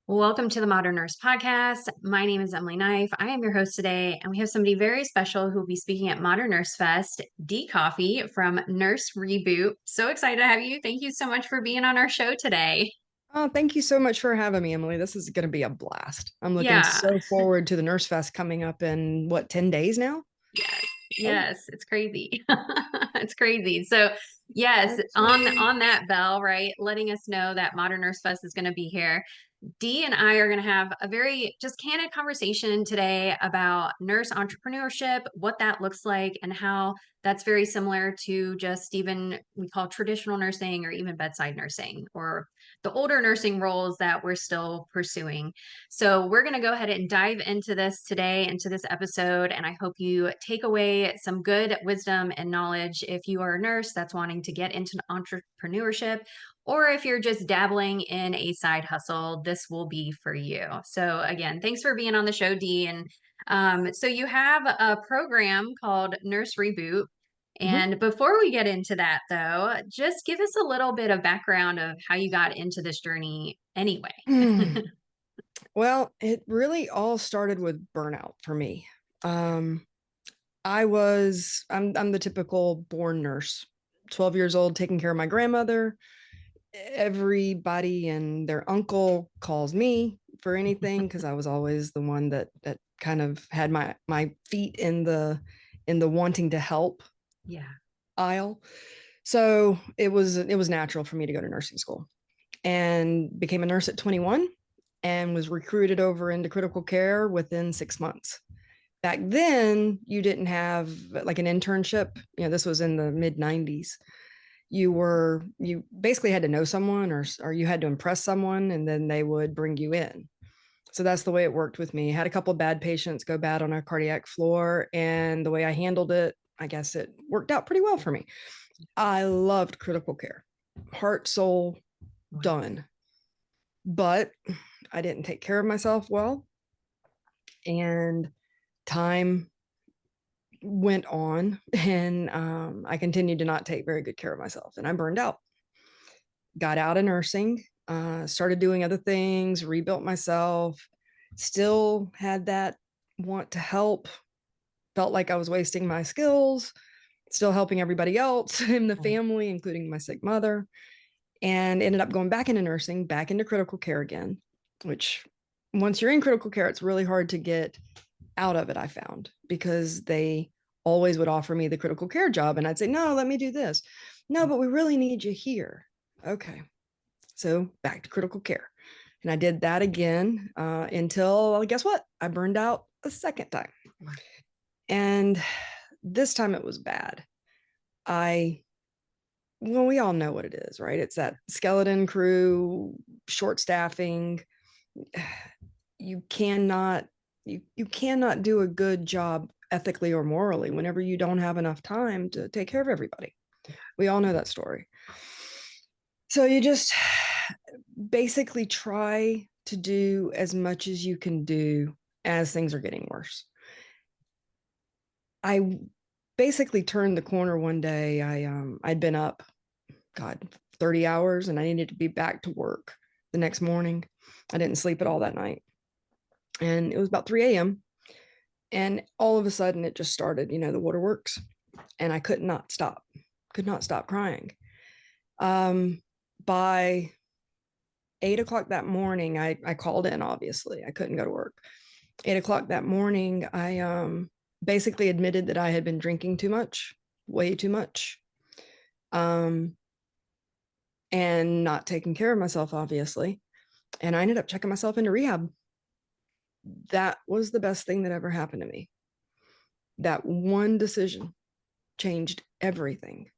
Welcome to the Modern Nurse Podcast. My name is Emily Knife. I am your host today, and we have somebody very special who will be speaking at Modern Nurse Fest, D Coffee from Nurse Reboot. So excited to have you. Thank you so much for being on our show today. Oh, thank you so much for having me, Emily. This is going to be a blast. I'm looking Yeah, so forward to the Nurse Fest coming up in 10 days now? yes, Oh, yes, it's crazy. It's crazy. So, yes, actually, on that bell, right, letting us know that Modern Nurse Fest is going to be here. Dee and I are going to have a very just candid conversation today about nurse entrepreneurship, what that looks like, and how that's very similar to just even we call traditional nursing or even bedside nursing or the older nursing roles that we're still pursuing. So, we're going to go ahead and dive into this today, into this episode, and I hope you take away some good wisdom and knowledge if you are a nurse that's wanting to get into entrepreneurship, or if you're just dabbling in a side hustle, this will be for you. So, again, thanks for being on the show, Dee. And so, you have a program called Nurse Reboot. mhm. And before we get into that, though, just give us a little bit of background of how you got into this journey anyway. Hmm. Well, it really all started with burnout for me. Um, I'm the typical born nurse, 12 years old, taking care of my grandmother. Everybody and their uncle calls me for anything because I was always the one that kind of had my feet in the wanting to help Yeah. aisle. So it was natural for me to go to nursing school and became a nurse at 21 and was recruited over into critical care within 6 months. Back then, you didn't have like an internship. This was in the mid 90s. You basically had to know someone or you had to impress someone and then they would bring you in. So that's the way it worked with me. I had a couple of bad patients go bad on a cardiac floor, and the way I handled it, I guess it worked out pretty well for me. I loved critical care, heart, soul, Wow. done. But I didn't take care of myself well, and time went on, and I continued to not take very good care of myself, and I burned out. Got out of nursing, started doing other things, rebuilt myself, still had that want to help, felt like I was wasting my skills, still helping everybody else in the family, including my sick mother, and ended up going back into nursing, back into critical care again, which once you're in critical care, it's really hard to get out of it, I found, because they always would offer me the critical care job. And I'd say, no, let me do this. No, but we really need you here. Okay. So back to critical care. And I did that again until, well, guess what? I burned out a second time. And this time it was bad. I, well, we all know what it is, right? It's that skeleton crew, short staffing. You cannot, you cannot do a good job ethically or morally whenever you don't have enough time to take care of everybody. We all know that story. So you just basically try to do as much as you can do as things are getting worse. I basically turned the corner one day. I'd been up, God, 30 hours, and I needed to be back to work the next morning. I didn't sleep at all that night. And it was about 3 a.m. And all of a sudden it just started, the waterworks. And I could not stop crying. By 8 o'clock that morning, I called in, obviously. I couldn't go to work. 8 o'clock that morning, I basically admitted that I had been drinking too much, way too much, um, and not taking care of myself, obviously. And I ended up checking myself into rehab. That was the best thing that ever happened to me. That one decision changed everything.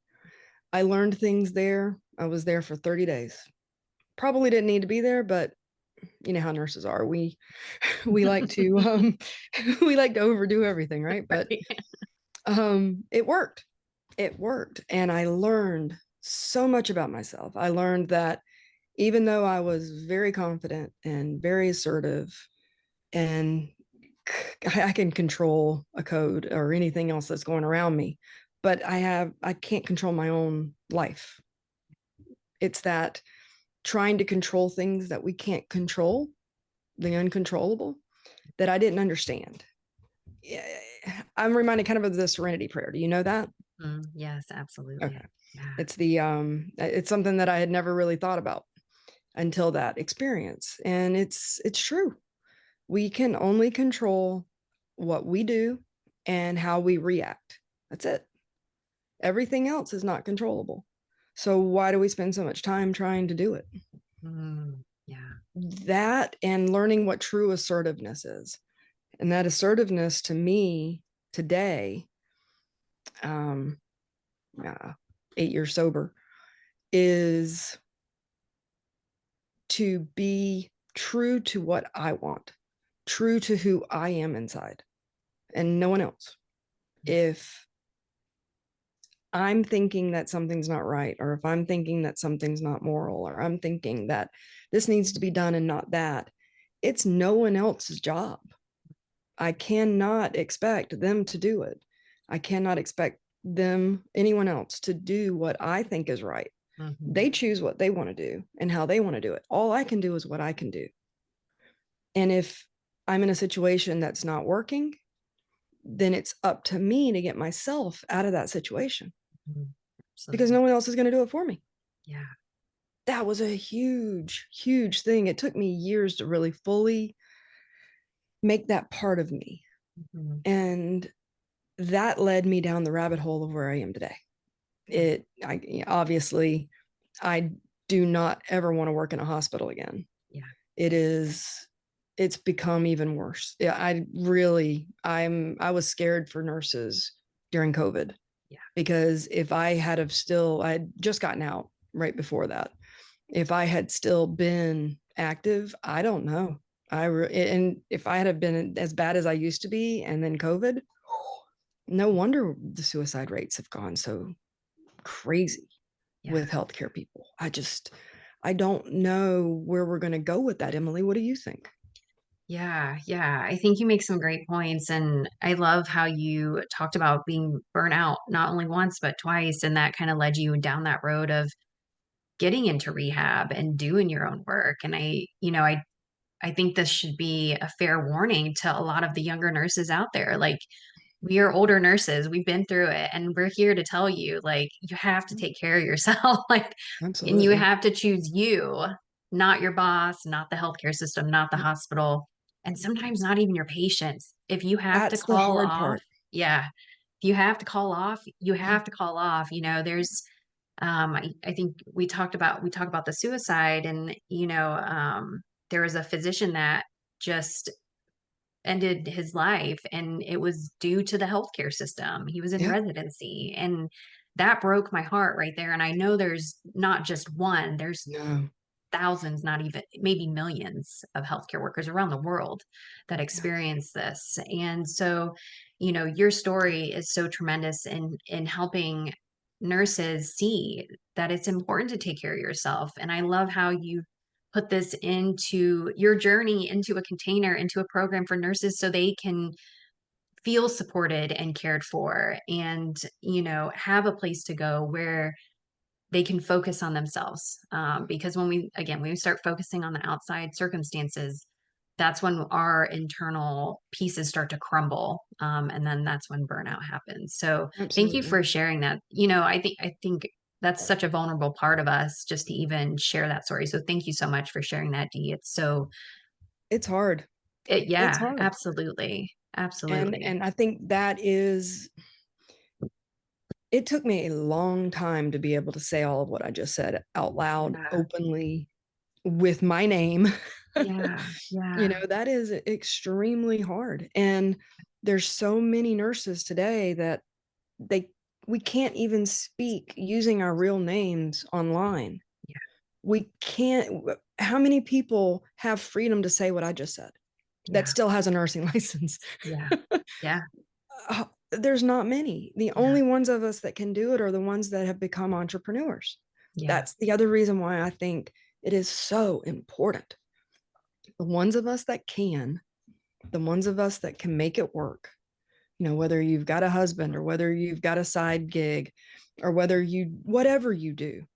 I learned things there. I was there for 30 days. Probably didn't need to be there, but you know how nurses are. We like to we like to overdo everything, right? But it worked. It worked. And I learned so much about myself. I learned that even though I was very confident and very assertive and I can control a code or anything else that's going around me, but I can't control my own life. It's that trying to control things that we can't control. the uncontrollable that I didn't understand. I'm reminded kind of the serenity prayer. Do you know that? Yes, Okay. absolutely. Yeah. It's something that I had never really thought about until that experience. And it's true. We can only control what we do and how we react. That's it. Everything else is not controllable. So why do we spend so much time trying to do it? Yeah. That and learning what true assertiveness is. And that assertiveness to me today, um, 8 years sober, is to be true to what I want, true to who I am inside, and no one else. If I'm thinking that something's not right, or if I'm thinking that something's not moral, or I'm thinking that this needs to be done and not that, it's no one else's job. I cannot expect them to do it. I cannot expect anyone else, to do what I think is right. Hmm. They choose what they want to do and how they want to do it. All I can do is what I can do. And if I'm in a situation that's not working, then it's up to me to get myself out of that situation, because Absolutely. no one else is going to do it for me. Yeah. That was a huge, huge thing. It took me years to really fully make that part of me. Hmm. And that led me down the rabbit hole of where I am today. Obviously, I do not ever want to work in a hospital again. Yeah. It is, it's become even worse. Yeah, I was scared for nurses during COVID, Yeah. because if I had have still, I had just gotten out right before that. If I had still been active, I don't know. And if I had have been as bad as I used to be, and then COVID, no wonder the suicide rates have gone so crazy Yeah. with healthcare people. I don't know where we're going to go with that. Emily, what do you think? Yeah, yeah. I think you make some great points. And I love how you talked about being burnt out not only once, but twice. And that kind of led you down that road of getting into rehab and doing your own work. And I think this should be a fair warning to a lot of the younger nurses out there. Like, we are older nurses, we've been through it, and we're here to tell you, like, you have to take care of yourself. Like, and you Absolutely. have to choose you, not your boss, not the healthcare system, not the hospital, and sometimes not even your patients. If you have to That's the call hard off, part. yeah, if you have to call off, you have to call off. There's I think we talk about the suicide, and there was a physician that just ended his life, and it was due to the healthcare system. He was in Yeah. residency, and that broke my heart right there. And I know there's not just one, there's No. thousands, not even maybe millions of healthcare workers around the world that Yeah. experience this. And so, your story is so tremendous in helping nurses see that it's important to take care of yourself. And I love how you put this into your journey, into a container, into a program for nurses so they can feel supported and cared for, and have a place to go where they can focus on themselves. Because when we start focusing on the outside circumstances, that's when our internal pieces start to crumble. And then that's when burnout happens. So thank you Absolutely. for sharing that. I think that's such a vulnerable part of us, just to even share that story. So thank you so much for sharing that, Dee. It's so, It's hard. It's yeah, hard. absolutely. And Absolutely. and I think that is, it took me a long time to be able to say all of what I just said out loud, Yeah. openly, with my name. Yeah. Yeah. That is extremely hard. And there's so many nurses today that they we can't even speak using our real names online. Yeah. We can't. How many people have freedom to say what I just said that Yeah. still has a nursing license? Yeah. Yeah. There's not many. The Yeah. only ones of us that can do it are the ones that have become entrepreneurs. Yeah. That's the other reason why I think it is so important. The ones of us that can, the ones of us that can make it work, whether you've got a husband or whether you've got a side gig or whatever you do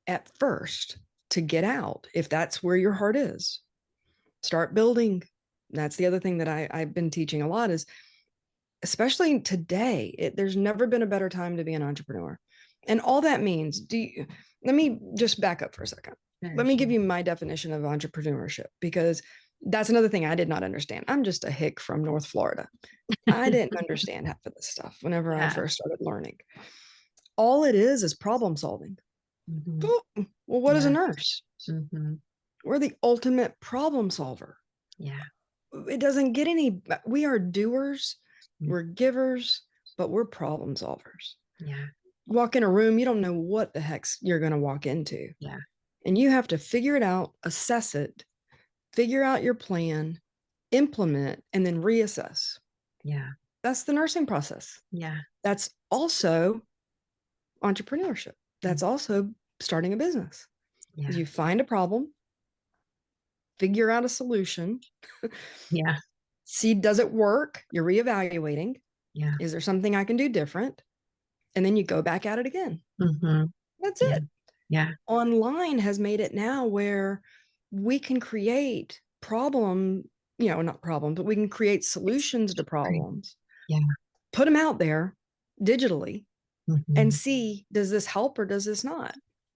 at first to get out, if that's where your heart is, Start building. That's the other thing that I've been teaching a lot is, especially today, there's never been a better time to be an entrepreneur. And all that means, let me just back up for a second. Sure, Let me give sure. you my definition of entrepreneurship, because that's another thing I did not understand. I'm just a hick from North Florida. I didn't understand half of this stuff whenever I Yeah. first started learning. All it is problem solving. Hmm. Oh, well, what is a Yeah. nurse? Hmm. We're the ultimate problem solver. Yeah. It doesn't get any, we are doers, Mm. we're givers, but we're problem solvers. Yeah. Walk in a room, you don't know what the heck you're going to walk into. Yeah. And you have to figure it out, assess it, figure out your plan, implement, and then reassess. Yeah. That's the nursing process. Yeah. That's also entrepreneurship. Mm. That's also starting a business. Is Yeah. you find a problem, figure out a solution, Yeah. see does it work? You're reevaluating. Yeah. Is there something I can do different? And then you go back at it again. Hmm. That's Yeah. it. Yeah. Online has made it now where we can create problem, not problems, but we can create solutions to Great. problems, Yeah. put them out there digitally, and Hmm. see, does this help or does this not?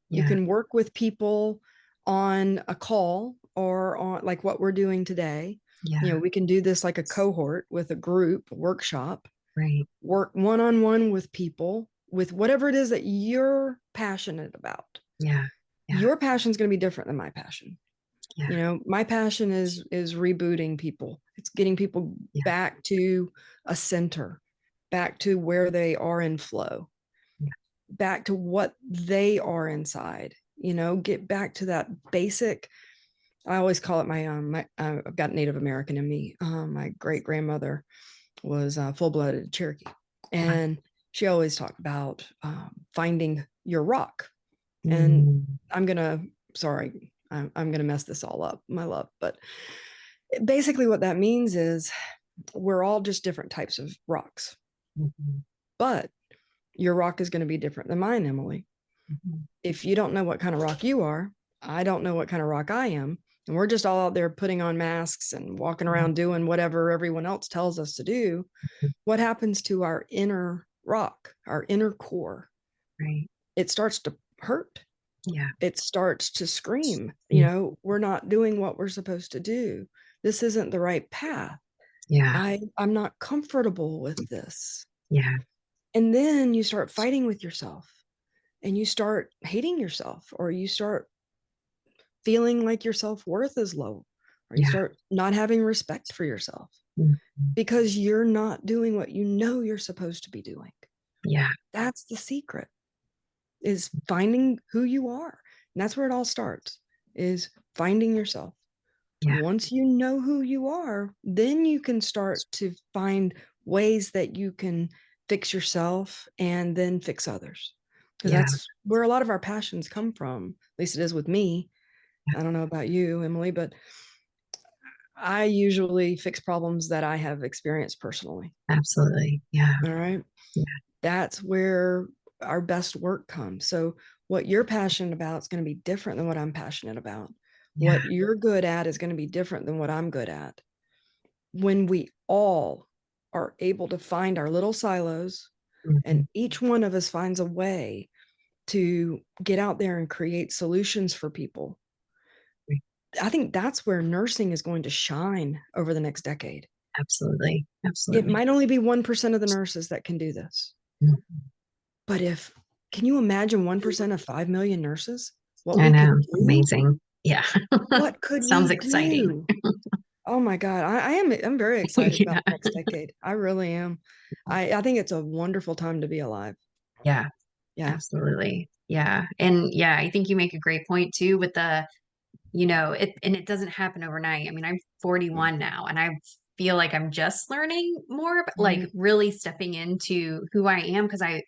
You Yeah. can work with people on a call or on like what we're doing today. Yeah. We can do this like a cohort with a group workshop, Right. work one-on-one with people with whatever it is that you're passionate about. Yeah. Yeah. Your passion is going to be different than my passion. Yeah. My passion is rebooting people. It's getting people Yeah. back to a center, back to where they are in flow, Yeah. back to what they are inside. Get back to that basic. I always call it my I've got Native American in me. My great grandmother was full-blooded Cherokee, Uh, and she always talked about finding your rock. And mm, I'm gonna, sorry, I'm gonna mess this all up, my love, but basically what that means is we're all just different types of rocks, mhm, but your rock is going to be different than mine, Emily. mhm, If you don't know what kind of rock you are, I don't know what kind of rock I am. And we're just all out there putting on masks and walking mhm, around doing whatever everyone else tells us to do. mhm. What happens to our inner rock, our inner core? Right. It starts to hurt. Yeah. It starts to scream, Mm. we're not doing what we're supposed to do. This isn't the right path. Yeah. I'm not comfortable with this. Yeah. And then you start fighting with yourself and you start hating yourself, or you start feeling like your self-worth is low, or you Yeah. start not having respect for yourself Mhm. because you're not doing what you know you're supposed to be doing. Yeah. That's the secret, is finding who you are. And that's where it all starts, is finding yourself. Yeah. Once you know who you are, then you can start to find ways that you can fix yourself and then fix others. Because Yeah. that's where a lot of our passions come from. At least it is with me. Yeah. I don't know about you, Emily, but I usually fix problems that I have experienced personally. Absolutely. Yeah. All right. Yeah. That's where our best work comes. So, what you're passionate about is going to be different than what I'm passionate about. Yeah. What you're good at is going to be different than what I'm good at. When we all are able to find our little silos and Mhm. each one of us finds a way to get out there and create solutions for people, Right. I think that's where nursing is going to shine over the next decade. Absolutely. It Absolutely. might only be 1% of the nurses that can do this. Mhm. But can you imagine 1% of 5 million nurses? What I we know. could do? Amazing. Yeah. What could Sounds we exciting. do? Oh my God. I'm very excited about Yeah. the next decade. I really am. I think it's a wonderful time to be alive. Yeah. Yeah. Absolutely. Yeah. And yeah, I think you make a great point too with it doesn't happen overnight. I mean, I'm 41 now and I feel like I'm just learning more, but like Mhm. really stepping into who I am because I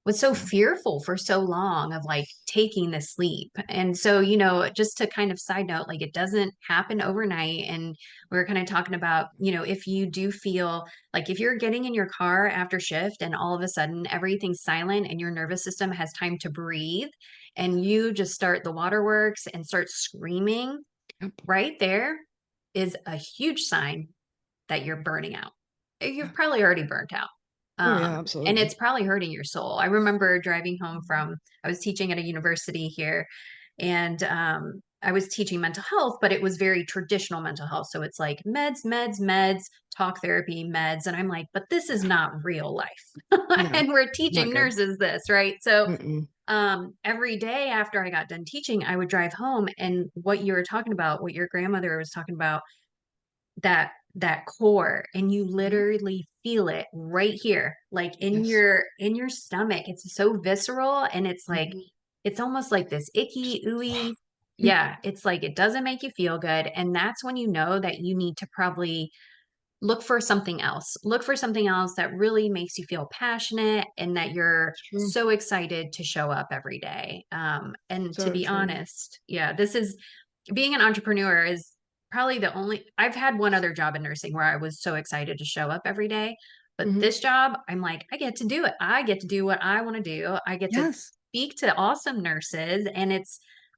was so Yeah. fearful for so long of like taking this leap. And so, just to kind of side note, like it doesn't happen overnight. And we were kind of talking about, if you do feel like if you're getting in your car after shift and all of a sudden everything's silent and your nervous system has time to breathe and you just start the waterworks and start screaming Yep. right there, is a huge sign that you're burning out. Yeah. You've probably already burnt out. Oh yeah, And absolutely. it's probably hurting your soul. I remember driving home from, I was teaching at a university here, and I was teaching mental health, but it was very traditional mental health. So it's like meds, meds, meds, talk therapy, meds. And I'm like, but this is not real life. No, And we're not teaching good. nurses this, right? So Mm-mm. every day after I got done teaching, I would drive home, and what you were talking about, what your grandmother was talking about, that core, and you Yeah. literally feel it right here, like Yes. in your stomach. It's so visceral, and it's like Mhm. it's almost like this Just icky ooey. Yeah, it's like it doesn't make you feel good, and that's when you know that you need to probably look for something else. Look for something else that really makes you feel passionate and that you're it's true. so excited to show up every day. And to So be true. honest, yeah, this is being an entrepreneur is probably the only, I've had one other job in nursing where I was so excited to show up every day. But Hmm. this job, I'm like, I get to do it. I get to do what I want to do. I get to Yes. speak to awesome nurses. And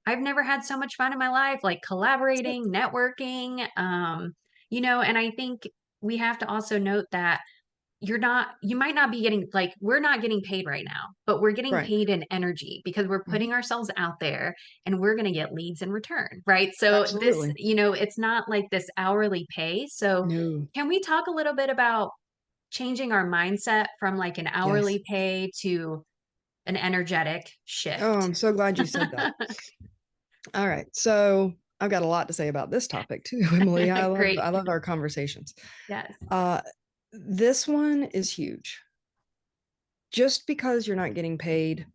I've never had so much fun in my life, like That's it. collaborating, networking. And I think we have to also note that you might not be getting, like, we're not getting paid right now, but we're getting Right. paid in energy because we're Hmm. putting ourselves out there, and we're going to get leads in return, right? So this, Absolutely. it's not like this hourly pay. So No. can we talk a little bit about changing our mindset from like an Yes. hourly pay to an energetic Oh, shift? I'm so glad you said that. All right. So I've got a lot to say about this topic too, Emily. Great. I love our conversations. Yes. Uh, this one is huge. Just because you're not getting paid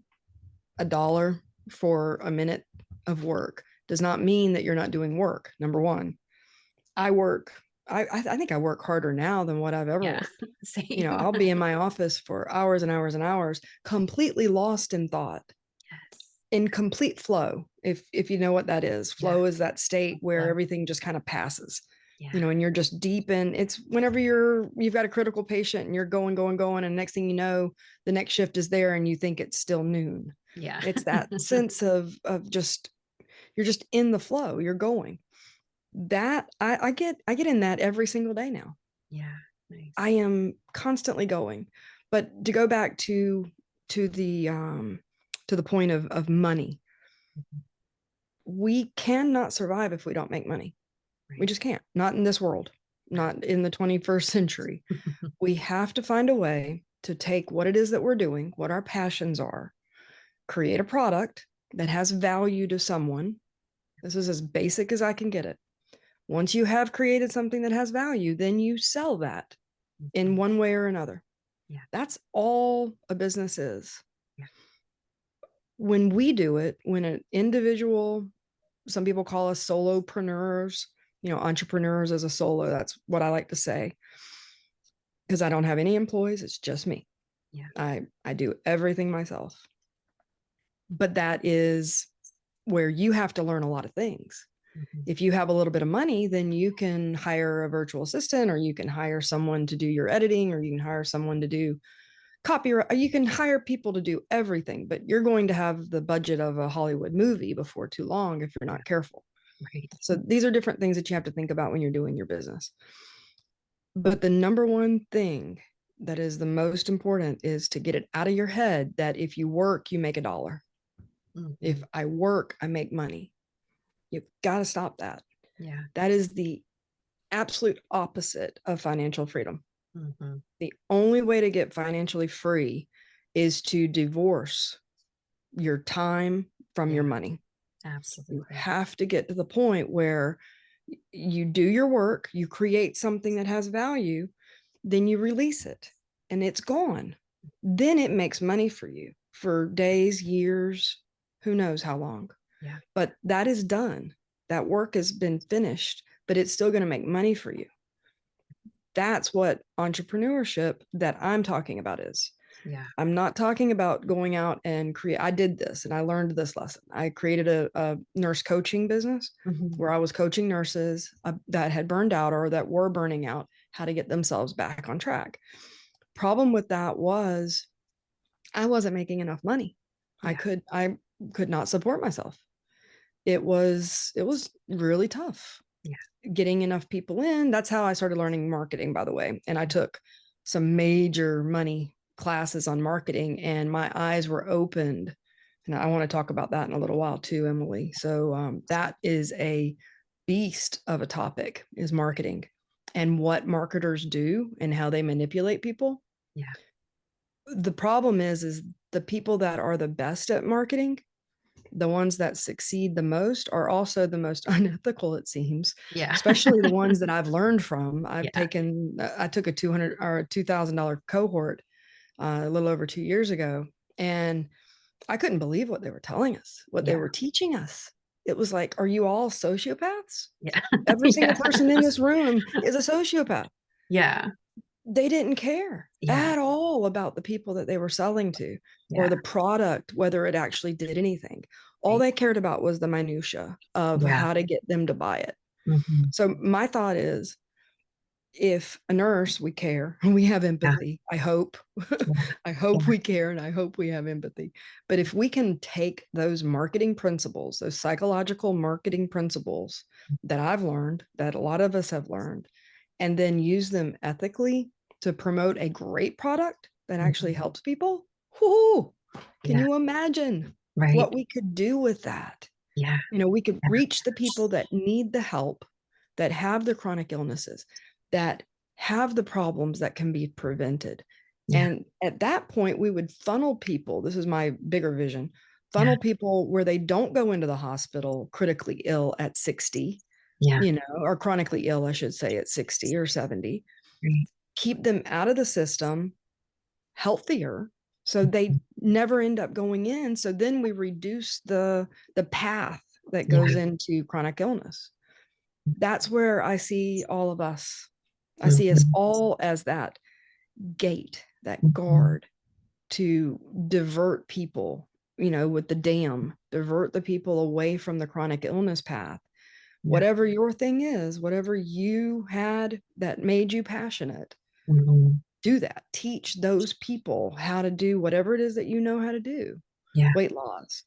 $1 for a minute of work does not mean that you're not doing work. Number one, I work. I think I work harder now than what I've ever Yeah. worked. Same. I'll be in my office for hours and hours and hours, completely lost in thought, Yes. in complete flow. If you know what that is, Yeah. flow is that state where Love. everything just kind of passes. Yeah. And you're just deep in. It's whenever you've got a critical patient and you're going, going, going, and next thing you know, the next shift is there, and you think it's still noon. Yeah. It's that sense of just you're just in the flow. You're going. That I get in that every single day now. Yeah. Nice. I am constantly going. But to go back to the point of money, Mhm. we cannot survive if we don't make money. We Right. just can't. Not in this world. Not in the 21st century. We have to find a way to take what it is that we're doing, what our passions are, create a product that has value to someone. This is as basic as I can get it. Once you have created something that has value, then you sell that in Mhm. one way or another. Yeah. That's all a business is. Yeah. When we do it, when an individual, some people call us solopreneurs, entrepreneurs as a solo, that's what I like to say, because I don't have any employees, it's just me. Yeah. I do everything myself. But that is where you have to learn a lot of things. Mhm. If you have a little bit of money, then you can hire a virtual assistant, or you can hire someone to do your editing, or you can hire someone to do copyright. You can hire people to do everything, but you're going to have the budget of a Hollywood movie before too long if you're Yeah. not careful. Right. So these are different things that you have to think about when you're doing your business. But the number one thing that is the most important is to get it out of your head that if you work, you make $1. If Mhm. I work, I make money. You've got to stop that. Yeah. That is the absolute opposite of financial freedom. Mhm. The only way to get financially free is to divorce your time from your Yeah. money. You Absolutely. have to get to the point where you do your work, you create something that has value, then you release it and it's gone. Then it makes money for you for days, years, who knows how long. Yeah. But that is done. That work has been finished, but it's still going to make money for you. That's what entrepreneurship that I'm talking about is. Yeah. I'm not talking about going out and create. I did this and I learned this lesson. I created a nurse coaching business Mhm. where I was coaching nurses that had burned out or that were burning out how to get themselves back on track. Problem with that was I wasn't making enough money. Yeah. I could not support myself. It was really tough. Yeah. Getting enough people in. That's how I started learning marketing, by the way. And I took some major money classes on marketing, and my eyes were opened. And I want to talk about that in a little while too, Emily. So that is a beast of a topic, is marketing and what marketers do and how they manipulate people. Yeah. The problem is the people that are the best at marketing, the ones that succeed the most, are also the most unethical, it seems, Yeah. especially the ones that I've learned from. Yeah. I took a 200 or $2,000 cohort a little over 2 years ago, and I couldn't believe what they were telling us, what they Yeah. were teaching us. It was like, are you all sociopaths? Yeah. Every single Yeah. person in this room is a sociopath. Yeah. They didn't care Yeah. at all about the people that they were selling to or Yeah. the product, whether it actually did anything. All Right. they cared about was the minutia of Yeah. how to get them to buy it. Hmm. So my thought is, if a nurse, we care, we have Yeah. empathy. I hope. Yeah. I hope Yeah. we care, and I hope we have empathy. But if we can take those marketing principles, those psychological marketing principles that I've learned, that a lot of us have learned, and then use them ethically to promote a great product that actually Mhm. helps people, whoo, can Yeah. you imagine Right. what we could do with that? Yeah. We could reach the people that need the help, that have the chronic illnesses, that have the problems that can be prevented. Yeah. And at that point, we would funnel people. This is my bigger vision, Yeah. funnel people where they don't go into the hospital critically ill at 60, Yeah. or chronically ill, I should say, at 60 or 70. Right. Keep them out of the system healthier so they never end up going in. So then we reduce the path that Yeah. goes into chronic illness. That's where I see all of us. I see us Mhm. all as that gate, that Mhm. guard to divert people, with the dam, divert the people away from the chronic illness path. Yeah. Whatever your thing is, whatever you had that made you passionate, Mhm. do that. Teach those people how to do whatever it is that you know how to do. Yeah. Weight loss,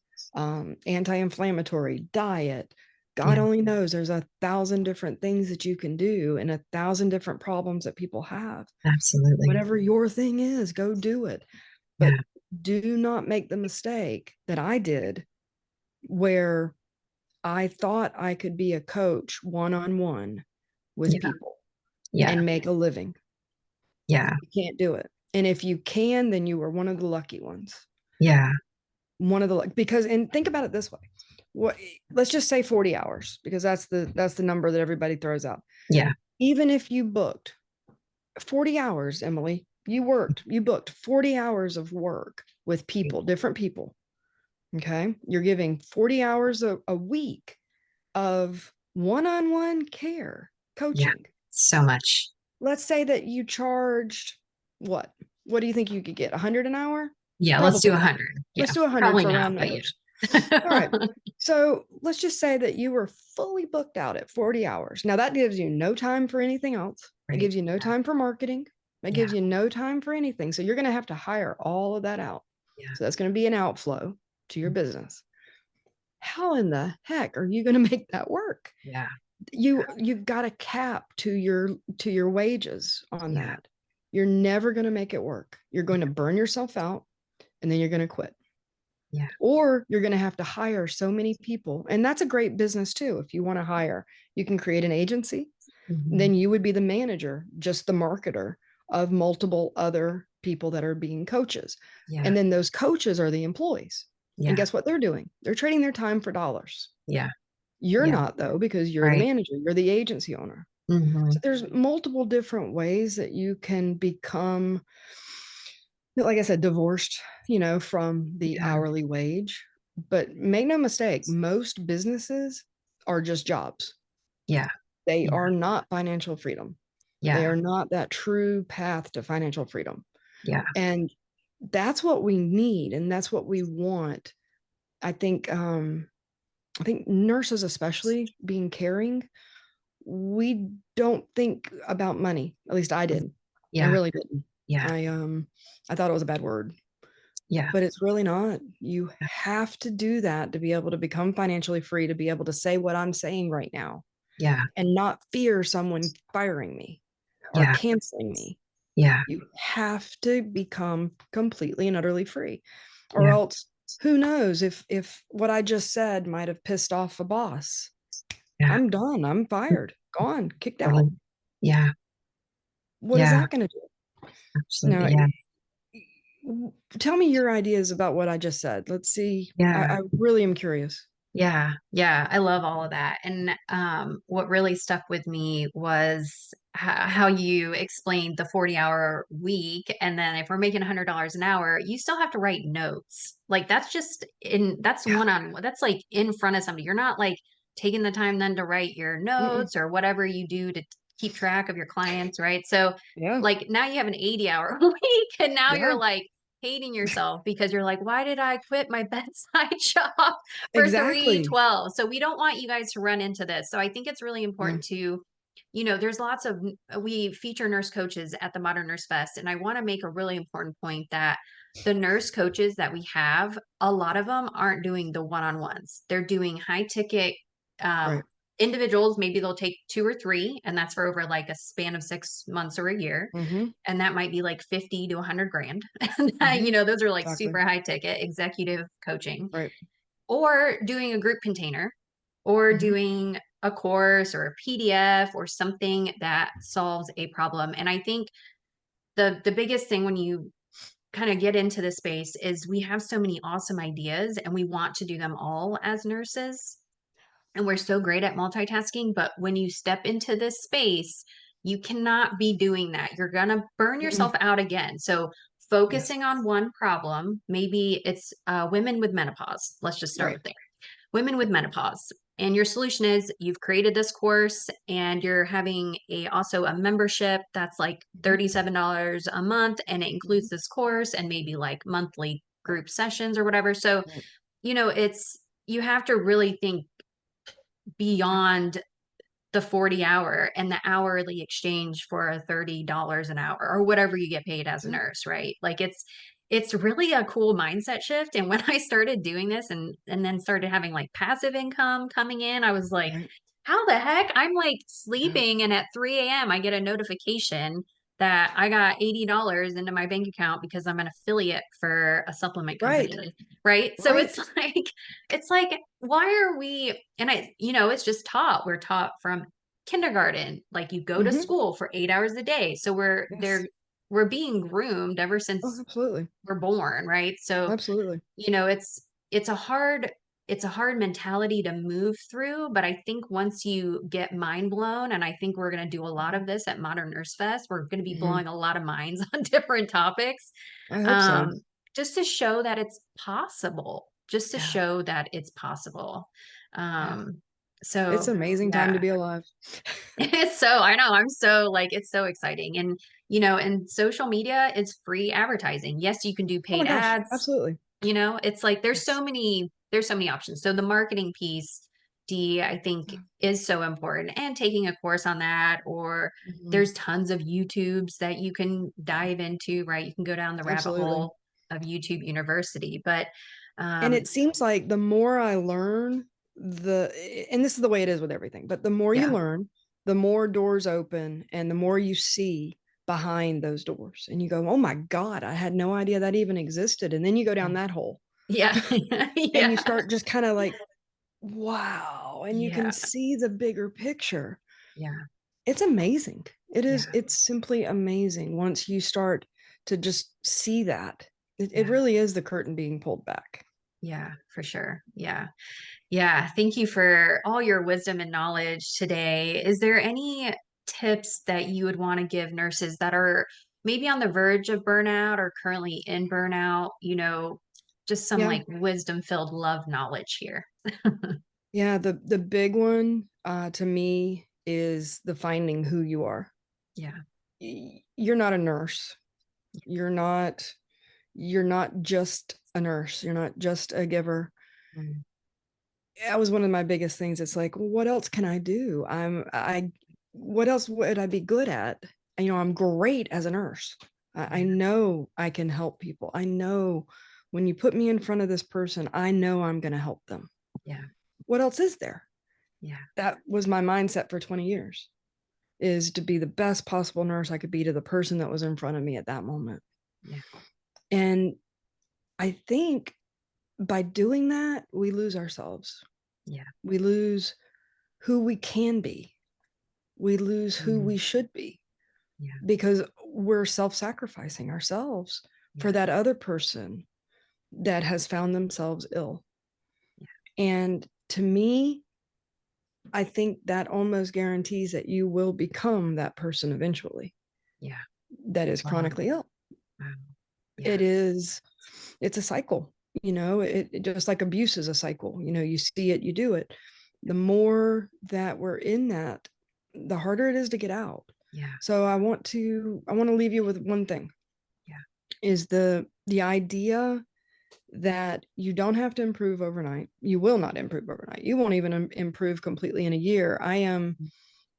anti-inflammatory diet. God Yeah. only knows there's 1,000 different things that you can do and 1,000 different problems that people have. Absolutely. Whatever your thing is, go do it. Yeah. But do not make the mistake that I did, where I thought I could be a coach one-on-one with Yeah. people Yeah. and make a living. Yeah. You can't do it. And if you can, then you were one of the lucky ones. Yeah. One of the, because, and think about it this way. What, let's just say 40 hours, because that's the number that everybody throws out. Yeah. Even if you booked 40 hours, Emily, you booked 40 hours of work with people, different people. Okay. You're giving 40 hours a week of one-on-one care, Yeah. coaching. So much. Let's say that you charged what? What do you think you could get? 100 an hour? Yeah. Let's do Probably not. 100. Let's Yeah. do 100 Probably for not, round but yeah. numbers. All right. So let's just say that you were fully booked out at 40 hours. Now that gives you no time for anything else. It Right. gives you no time for marketing. It Yeah. gives you no time for anything. So you're going to have to hire all of that out. Yeah. So that's going to be an outflow to your business. How in the heck are you going to make that work? Yeah. You've got a cap to your wages on Yeah. that. You're never going to make it work. You're going to burn yourself out, and then you're going to quit. Yeah. Or you're going to have to hire so many people. And that's a great business too. If you want to hire, you can create an agency. Mhm. Then you would be the manager, just the marketer of multiple other people that are being coaches. Yeah. And then those coaches are the employees. And Yeah. guess what they're doing? They're trading their time for dollars. Yeah. You're Yeah. not, though, because you're the Right. manager, you're the agency owner. So Mhm. there's multiple different ways that you can become, like I said, divorced, from the Yeah. hourly wage. But make no mistake, most businesses are just jobs. Yeah. They Yeah. are not financial freedom. They Yeah. are not that true path to financial freedom. Yeah. And that's what we need, and that's what we want. I think nurses, especially being caring, we don't think about money. At least I did. I Yeah. really didn't. Yeah. I thought it was a bad word, Yeah. but it's really not. You have to do that to be able to become financially free, to be able to say what I'm saying right now. Yeah. and not fear someone firing me or Yeah. canceling me. Yeah. You have to become completely and utterly free, or Yeah. else who knows if what I just said might have pissed off a boss. Yeah. I'm done. I'm fired, gone, kicked out. Totally. Yeah. What is Yeah. that going to do? Now, Absolutely. Yeah. tell me your ideas about what I just said. Let's see. Yeah. I really am curious. Yeah, yeah, I love all of that. And what really stuck with me was how you explained the 40-hour week. And then if we're making $100 an hour, you still have to write notes. Like that's Yeah. that's like in front of somebody. You're not like taking the time then to write your Mm-mm. notes or whatever you do to keep track of your clients, right? So Yeah. like now you have an 80-hour week and now you're Yeah. like hating yourself because you're like, why did I quit my bedside job for Exactly. 312? So we don't want you guys to run into this. So I think it's really Yeah. important to, there's lots of, we feature nurse coaches at the Modern Nurse Fest. And I want to make a really important point that the nurse coaches that we have, a lot of them aren't doing the one-on-ones. They're doing high ticket um, Right. individuals. Maybe they'll take two or three, and that's for over like a span of 6 months or a year. Mm-hmm. And that might be like 50 to 100 grand. And Mm-hmm. those are like Exactly. super high ticket executive coaching, Right. or doing a group container, or Mm-hmm. doing a course or a PDF or something that solves a problem. And I think the biggest thing when you kind of get into this space is we have so many awesome ideas and we want to do them all as nurses. And we're so great at multitasking, but when you step into this space, you cannot be doing that. You're going to burn Mm-mm. yourself out again. So Yes. focusing on one problem, maybe it's women with menopause. Let's just start Right. with there. Women with menopause. And your solution is you've created this course and you're having also a membership that's like Mm-hmm. $37 a month, and it Mm-hmm. includes this course and maybe like monthly group sessions or whatever. So, Right. it's you have to really think Yeah. beyond the 40-hour and the hourly exchange for a $30 an hour or whatever you get paid as a Yeah. nurse, right? Like it's really a cool mindset shift. And when I started doing this and then started having like passive income coming in, I was like, Right. how the heck? I'm like Yeah. sleeping and at 3 a.m. I get a notification that I got $80 into my bank account because I'm an affiliate for a supplement Right. company, right? So it's Right. like why are we, and it's just taught. We're taught from kindergarten, like you go to Mm-hmm. school for 8 hours a day. So Yes. we're being groomed ever Oh, since absolutely. we're born, right? So, Absolutely. you know, it's it's a hard it's a hard mentality to move through, but I think once you get mind blown, and I think we're going to do a lot Mm-hmm. of this at Modern Nurse Fest, we're going to be Mm-hmm. blowing a lot of minds on different topics, I hope so. um, just to show that it's possible, just to Yeah. show that it's possible. Yeah. Um, It's so an amazing time to yeah, be alive. it's so, I know, I'm so like, it's so exciting. And, and social media is free advertising. Yes, you can do Oh my paid gosh. ads. Absolutely. It's like Yes. there's so many options. So the marketing piece, D, I think Yeah. is so important, and taking a course on that, or Mm-hmm. there's tons of YouTubes that you can Yeah. dive into, right? You can go down the rabbit Absolutely. hole of YouTube University, but And um, it seems like the more I learn, and this is the way it is with everything, but the more you yeah, learn, the more doors open and the more you see behind those doors. And you go, oh my God, I had no idea that even existed. And then you go down that hole yeah, and you yeah, start just kind of like, wow. And you can yeah, see the bigger picture. yeah, It's amazing. yeah, It's simply amazing once you start to just see that. It yeah. really is the curtain being pulled back. Yeah, for sure. Yeah. Yeah. Thank you for all your wisdom and knowledge today. Is there any tips that you would want to give nurses that are maybe on the verge of burnout or currently in burnout? Just some Yeah. like wisdom filled love knowledge here. Yeah, the big one to me is the finding who you are. Yeah. You're not a nurse. You're not you're not just a nurse. You're not just a giver. Mm, That was one of my biggest things. It's like, what else can I do? What else would I be good at? I'm great as a nurse. I yeah. know I can help people. I know when you put me in front of this person, I know I'm going to help them. Yeah. What else is there? Yeah. That was my mindset for 20 years, is to be the best possible nurse I could be to the person that was in front of me at that moment. Yeah. And I think by doing that, we lose ourselves. Yeah. We lose who we can be. We lose who Mm. we should be Yeah. because we're self-sacrificing ourselves for Yeah. that other person that has found themselves ill. Yeah. And to me, I think that almost guarantees that you will become that person eventually Yeah. that is Wow. chronically ill. Wow. Yeah. It's a cycle, it just like abuse is a cycle, you see it, you do it. The more that we're in that, the harder it is to get out. Yeah. So I want to leave you with one thing, Yeah. is the idea that you don't have to improve overnight. You will not improve overnight. You won't even improve completely in a year. I am Mm.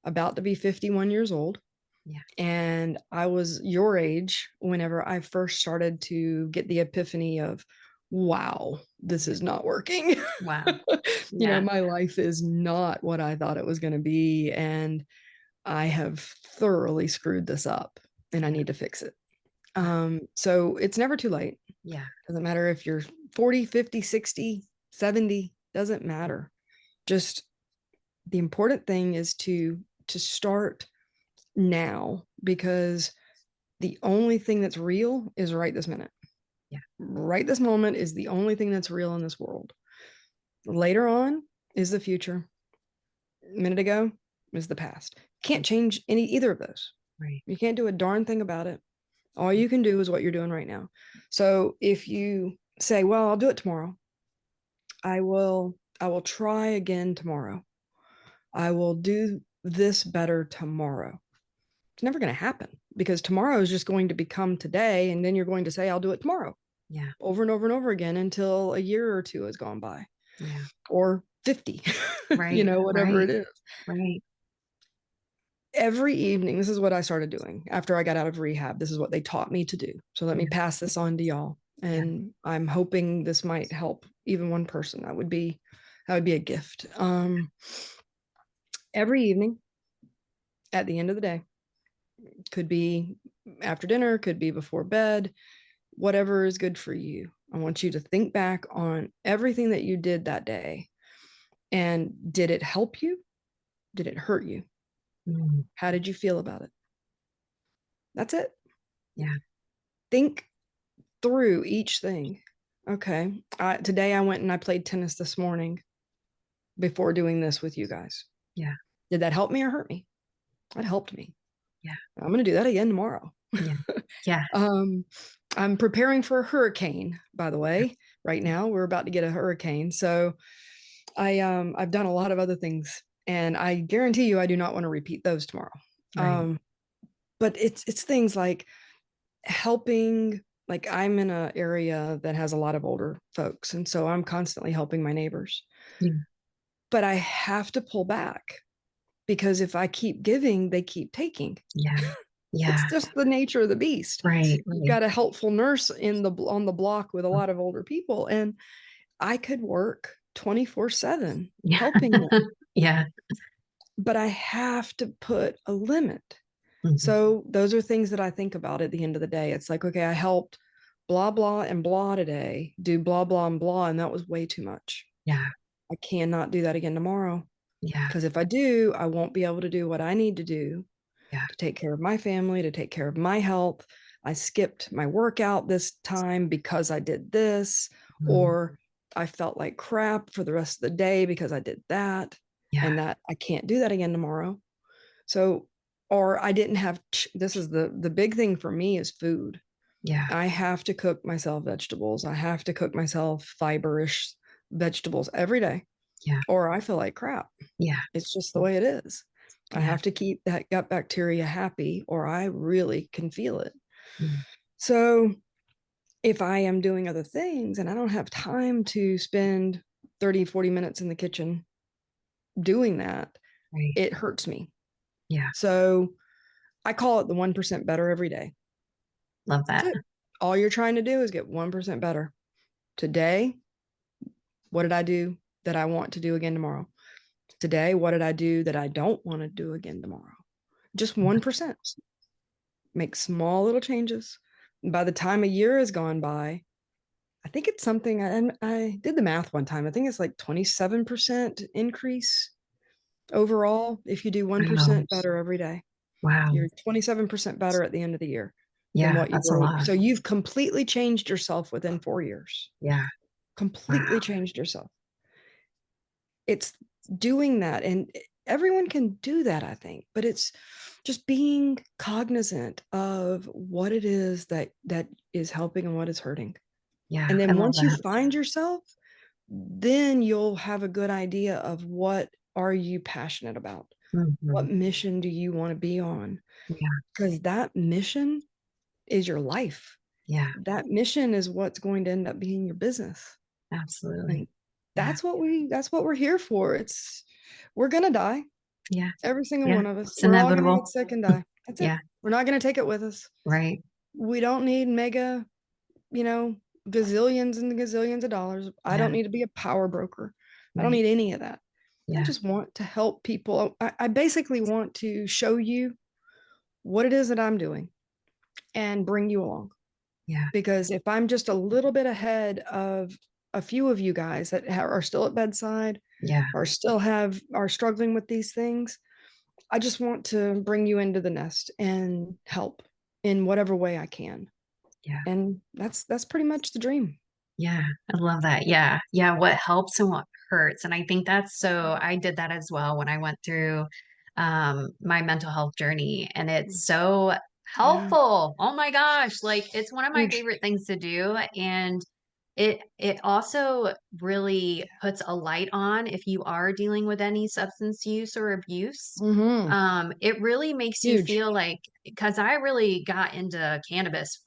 about to be 51 years old. Yeah. And I was your age whenever I first started to get the epiphany of, wow, this Yeah. is not working. Wow. Yeah. My life is not what I thought it was going to be. And I have thoroughly screwed this up and I Yeah. need to fix it. Wow. So it's never too late. Yeah. Doesn't matter if you're 40, 50, 60, 70, doesn't matter. Just the important thing is to start now, because the only thing that's real is right this minute. Yeah. Right this moment is the only thing that's real in this world. Later on is the future. A minute ago is the past. Can't change either of those. Right. You can't do a darn thing about it. All you can do is what you're doing right now. So if you say, well, I'll do it tomorrow. I will try again tomorrow. I will do this better tomorrow. It's never going to happen, because tomorrow is just going to become today. And then you're going to say, I'll do it tomorrow, Yeah. over and over and over again until a year or two has gone by, Yeah. or 50, Right. whatever Right. it is. Right. Every evening, this is what I started doing after I got out of rehab. This is what they taught me to do. So let me Yeah. pass this on to y'all. Yeah. And I'm hoping this might help even one person. That would be a gift. Every evening at the end of the day, could be after dinner, could be before bed, whatever is good for you. I want you to think back on everything that you did that day. And did it help you? Did it hurt you? Mm. How did you feel about it? That's it. Yeah. Think through each thing. Okay. Today I went and I played tennis this morning before doing this with you guys. Yeah. Did that help me or hurt me? That helped me. Yeah. I'm going to do that again tomorrow. Yeah. Yeah. um, I'm preparing for a hurricane, by the way. Right now, we're about to get a hurricane. So I've done a lot of other things, and I guarantee you I do not want to repeat those tomorrow. Right. But it's things like helping. Like, I'm in an area that has a lot of older folks, and so I'm constantly helping my neighbors. Yeah. But I have to pull back, because if I keep giving, they keep taking. Yeah. Yeah. It's just the nature of the beast. Right. You've Right. got a helpful nurse on the block with a lot of older people, and I could work 24/7 Yeah. helping them, Yeah. but I have to put a limit. Mhm. So those are things that I think about at the end of the day. It's like, okay, I helped blah, blah, and blah today, do blah, blah, and blah, and that was way too much. Yeah. I cannot do that again tomorrow, Yeah. because if I do, I won't be able to do what I need to do Yeah. to take care of my family, to take care of my health. I skipped my workout this time because I did this, Mhm. or I felt like crap for the rest of the day because I did that, Yeah. and that I can't do that again tomorrow. So, or I didn't have, this is the big thing for me, is food. Yeah. I have to cook myself vegetables. I have to cook myself fiberish vegetables every day, Yeah. or I feel like crap. Yeah. It's just the way it is. I Yeah. have to keep that gut bacteria happy, or I really can feel it. Mm. So if I am doing other things and I don't have time to spend 30, 40 minutes in the kitchen doing that, Right. it hurts me. Yeah. So I call it the 1% better every day. Love that. That's it. All you're trying to do is get 1% better. Today, what did I do that I want to do again tomorrow? today, what did I do that I don't want to do again tomorrow? Just 1%. Make small little changes. And by the time a year has gone by, I think it's something, and I did the math one time. I think it's like 27% increase overall if you do Wow. 1% better every day. Wow. You're 27% better at the end of the year than Yeah, what you that's a were. lot. So you've completely changed yourself within 4 years. Yeah. Completely Wow. changed yourself. It's doing that, and everyone can do that, I think, but it's just being cognizant of what it is that is helping and what is hurting. Yeah, And I then love once you that. find yourself, then you'll have a good idea of what are you passionate about? What Mhm. mission do you want to be on? Yeah. Because that mission is your life. Yeah, That mission is what's going to end up being your business. absolutely. And Yeah. that's what we're here for. We're gonna die. Yeah. Every single Yeah. one of us. It's We're all gonna get inevitable. sick and die. That's it. Yeah. We're not gonna take it with us. Right. We don't need mega, you know, gazillions and gazillions of dollars. I Yeah. don't need to be a power broker. I don't Right. need any of that. I Yeah. just want to help people. I basically want to show you what it is that I'm doing and bring you along. Yeah. Because if I'm just a little bit ahead of a few of you guys that are still at bedside, Yeah. are struggling with these things, I just want to bring you into the nest and help in whatever way I can. Yeah. And that's pretty much the dream. Yeah, I love that. Yeah. Yeah. What helps and what hurts. And I think that's so, I did that as well when I went through my mental health journey. And it's so Yeah, helpful. Oh my gosh. Like it's one of my huge. favorite things to do. And it also really puts a light on if you are dealing with any substance use or abuse. Mm-hmm. It really makes you Huge. feel like, because I really got into cannabis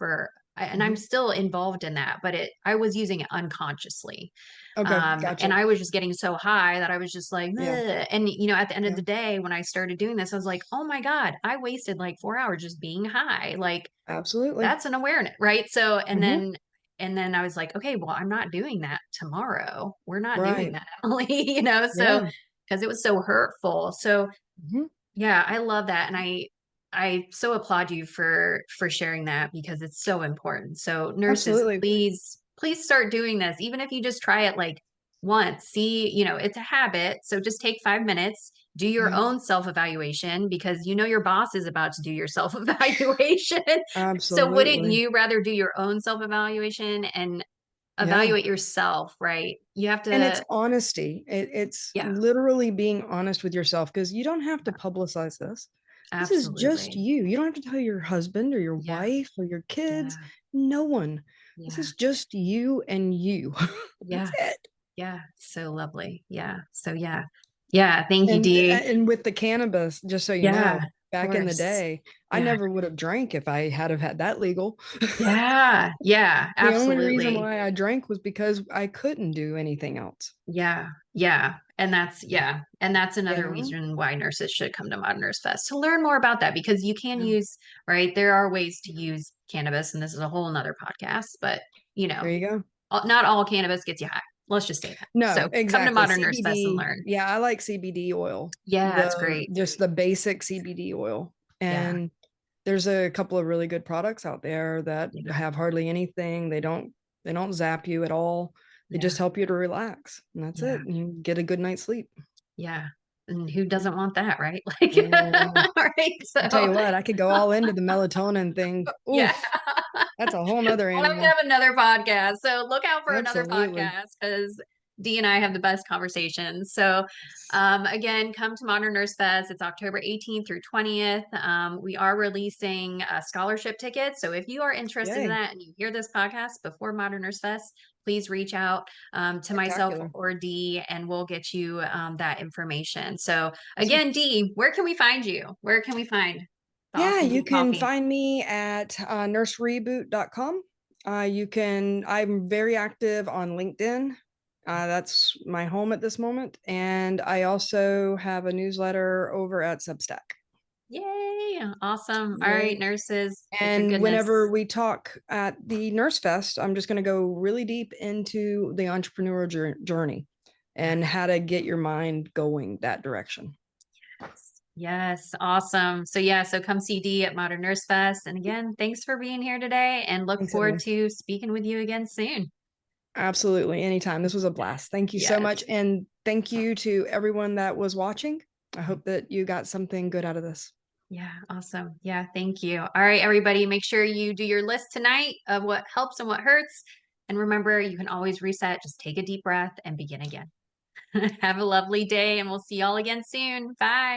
and I'm Mm-hmm. still involved in that, but I was using it unconsciously. Okay, And gotcha. I was just getting so high that I was just like, Yeah, "Ugh." And at the end of yeah, the day, when I started doing this, I was like, oh my God, I wasted like 4 hours just being high. Like absolutely. that's an awareness, right? So, Mm-hmm. and then I was like, okay, well, I'm not doing that tomorrow. We're not doing Right. that, Emily, so Yeah. because it was so hurtful. So Mm-hmm. yeah, I love that. And I so applaud you for sharing that because it's so important. So nurses, Absolutely. please start doing this. Even if you just try it like once, see, it's a habit. So just take 5 minutes, do your Yeah, own self-evaluation because your boss is about to do your self-evaluation. So wouldn't absolutely. you rather do your own self-evaluation and Yeah. evaluate yourself, right? You have And it's to, honesty. It's yeah, literally being honest with yourself because you don't have to publicize this. This is just absolutely. you. You don't have to tell your husband or your Yeah, wife or your kids. yeah, No one. This yeah, is just you and you. That's yeah. it. Yeah, so lovely. Yeah. So yeah. Yeah, thank you, And Dee. and with the cannabis, just so you Yeah, know, of back in the course. day, I Yeah. never would have drank if I had have had that legal. Yeah. Yeah, The only reason absolutely. why I drank was because I couldn't do anything else. Yeah. Yeah. And that's You another know? reason why nurses should come to Modern Nurse Fest to learn more about that because you can Yeah. use, right? There are ways to use cannabis, and this is a whole nother podcast, but you know, There you go. not all cannabis gets you high. Let's just say that. No, So come to exactly. Modern Nurse Fest and CBD. learn. Yeah, I like CBD oil. Yeah, it's The great. just the basic CBD oil. Yeah. And there's a couple of really good products out there that Yeah. have hardly anything. They don't zap you at all. They Yeah. just help you to relax. And that's Yeah. it. And you get a good night's sleep. Yeah. And who Yeah. doesn't want that, right? Like, Yeah. right. I'll tell So, you what, I could go all into the melatonin thing. yeah. Oof, that's a whole nother We'll have to animal. have another podcast. So look out for another Absolutely. podcast because Dee and I have the best conversations. So again, come to Modern Nurse Fest. It's October 18th through 20th. We are releasing scholarship tickets. So if you are interested in Yay. that and you hear this podcast before Modern Nurse Fest, please reach out to myself Spectacular. or Dee and we'll get you that information. So Awesome. again, Dee, where can we find you? Where can we find the Yeah, awesome you Dee can Coffee? find me at nursereboot.com. I'm very active on LinkedIn. That's my home at this moment. And I also have a newsletter over at Substack. Yay. Awesome. All right, Yay. nurses, get your And whenever goodness. we talk at the Nurse Fest, I'm just going to go really deep into the entrepreneurial journey. Yeah. and how to get your mind going that direction. Yes, awesome. So yeah, so come see Dee at Modern Nurse Fest. And again, thanks for being here today and look Thanks, forward Emily. to speaking with you again soon. Absolutely. Anytime. This was a blast. Thank you so Yes. much. And thank you to everyone that was watching. I hope that you got something good out of this. Yeah, awesome. Yeah, thank you. All right, everybody, make sure you do your list tonight of what helps and what hurts. And remember, you can always reset. Just take a deep breath and begin again. Have a lovely day, and we'll see y'all again soon. Bye.